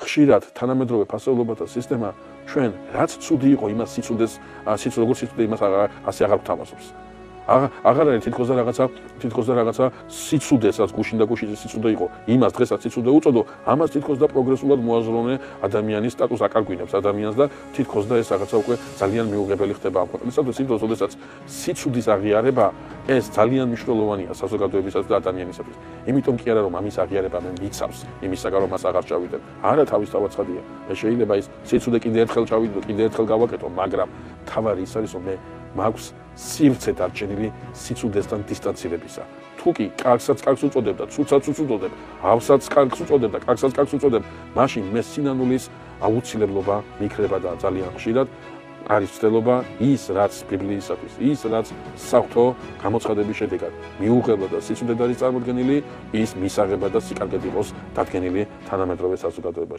ხშირად თანამედროვე ფასეულობათა სისტემა ჩვენ რაც ცუდი იყო იმას სიცუდეს როგორც სიცუდე იმას ასე აღარ გვთავაზობს. აღარ არის თითქოს და რაღაცა სიცუდეს გუშინ და გუშინ სიცუდე იყო იმას დღესაც სიცუდე უწოდო ამას თითქოს და პროგრესულად მოაზროვნე ადამიანის სტატუსს აკარგვინებს ადამიანს და თითქოს და ეს რაღაცა უკვე ძალიან მიუღებელი ხდება ამ ქვეყნისათვის იმიტომ როდესაც სიცუდის აღიარება ეს ძალიან მნიშვნელოვანია საზოგადოებისათვის და ადამიანისათვის იმიტომ კი არა რომ ამის აღიარება მე მიცავს იმისაგან რომ მას აღარ ჩავიდებ არა თავისთავად ცხადია მე შეიძლება ის სიცუდე კიდე ერთხელ ჩავიდო კიდე ერთხელ გავაკეთო მაგრამ თავარი ის არის რომ მე მაქვს სივრცე დარჩენილი სიცუდესთან დისტანცირებისა. თუ კი კარგსაც კარგს უწოდებ და ცუდსაც უწოდებ, ავსაც კარგს უწოდებ და კარგსაც კარგს უწოდებ, მაშინ მე სინანულის აუცილებლობა მიქრება და ძალიან ხშირად არის ცდელობა ის რაც ბიბლიისათვის, ის რაც საღვთო გამოცხადების შედეგად მიუღებლა და სიცუდედ არის წარმოდგენილი, ის მისაღება და სიკარგედ იყოს დადგენილი თანამედროვე საზოგადოებაში.